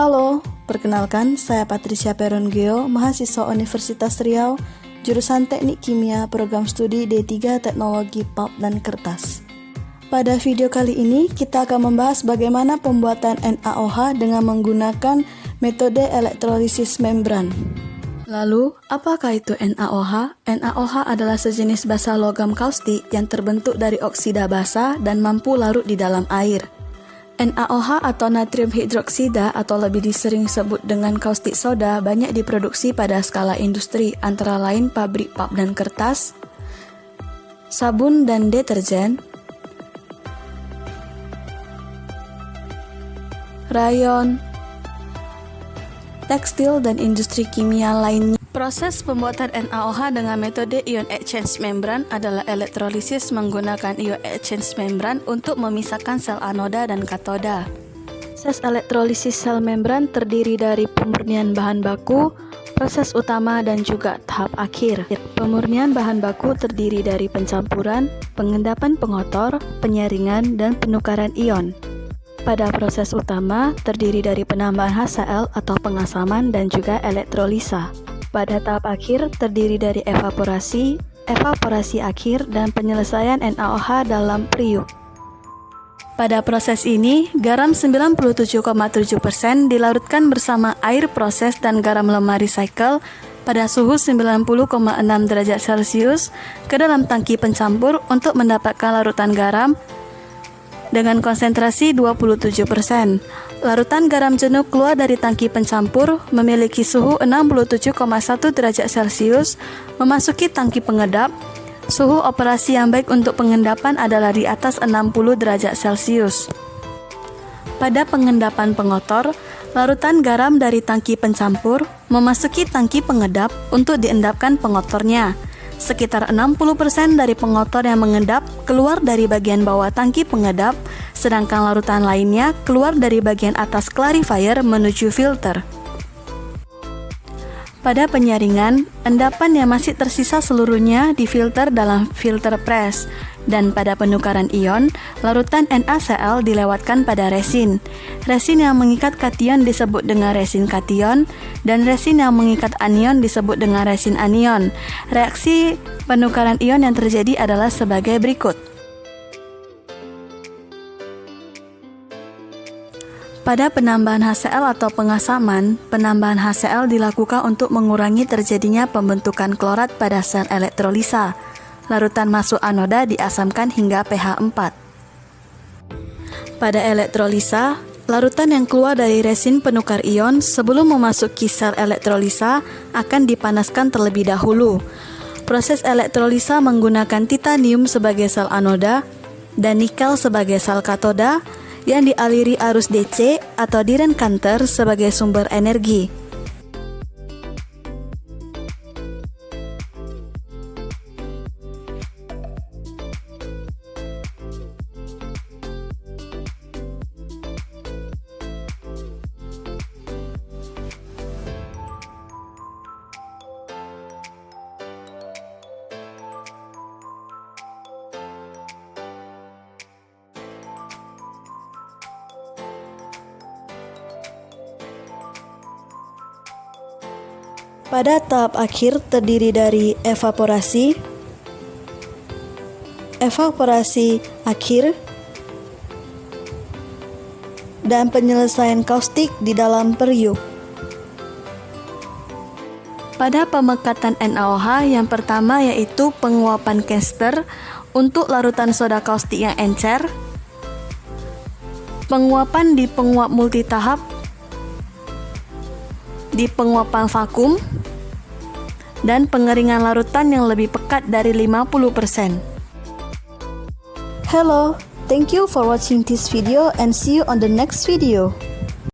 Halo, perkenalkan saya Patricia Perongeo, mahasiswa Universitas Riau, jurusan Teknik Kimia, program studi D3 Teknologi Pulp dan Kertas. Pada video kali ini, kita akan membahas bagaimana pembuatan NaOH dengan menggunakan metode elektrolisis membran. Lalu, apakah itu NaOH? NaOH adalah sejenis basa logam kaustik yang terbentuk dari oksida basa dan mampu larut di dalam air. NaOH atau natrium hidroksida atau lebih disering sebut dengan kaustik soda banyak diproduksi pada skala industri, antara lain pabrik pulp dan kertas, sabun dan deterjen, rayon, tekstil dan industri kimia lainnya. Proses pembuatan NaOH dengan metode ion exchange membran adalah elektrolisis menggunakan ion exchange membran untuk memisahkan sel anoda dan katoda. Proses elektrolisis sel membran terdiri dari pemurnian bahan baku, proses utama dan juga tahap akhir. Pemurnian bahan baku terdiri dari pencampuran, pengendapan pengotor, penyaringan, dan penukaran ion. Pada proses utama terdiri dari penambahan HCl atau pengasaman dan juga elektrolisa. Pada tahap akhir terdiri dari evaporasi, evaporasi akhir, dan penyelesaian NaOH dalam periuk. Pada proses ini, garam 97,7% dilarutkan bersama air proses dan garam lemah recycle pada suhu 90,6 derajat Celcius ke dalam tangki pencampur untuk mendapatkan larutan garam dengan konsentrasi 27%. Larutan garam jenuh keluar dari tangki pencampur memiliki suhu 67,1 derajat Celcius, memasuki tangki pengedap. Suhu operasi yang baik untuk pengendapan adalah di atas 60 derajat Celcius. Pada pengendapan pengotor, larutan garam dari tangki pencampur memasuki tangki pengedap untuk diendapkan pengotornya. Sekitar 60% dari pengotor yang mengendap keluar dari bagian bawah tangki pengedap, sedangkan larutan lainnya keluar dari bagian atas clarifier menuju filter. Pada penyaringan, endapan yang masih tersisa seluruhnya difilter dalam filter press, dan pada penukaran ion, larutan NaCl dilewatkan pada resin. Resin yang mengikat kation disebut dengan resin kation, dan resin yang mengikat anion disebut dengan resin anion. Reaksi penukaran ion yang terjadi adalah sebagai berikut. Pada penambahan HCl atau pengasaman, penambahan HCl dilakukan untuk mengurangi terjadinya pembentukan klorat pada sel elektrolisa. Larutan masuk anoda diasamkan hingga pH 4. Pada elektrolisa, larutan yang keluar dari resin penukar ion sebelum memasuki sel elektrolisa akan dipanaskan terlebih dahulu. Proses elektrolisa menggunakan titanium sebagai sel anoda dan nikel sebagai sel katoda yang dialiri arus DC atau direct current sebagai sumber energi. Pada tahap akhir terdiri dari evaporasi, evaporasi akhir, dan penyelesaian kaustik di dalam periuk. Pada pemekatan NaOH yang pertama yaitu penguapan Kester untuk larutan soda kaustik yang encer, penguapan di penguap multitahap, di penguapan vakum, dan pengeringan larutan yang lebih pekat dari 50%. Hello, thank you for watching this video and see you on the next video.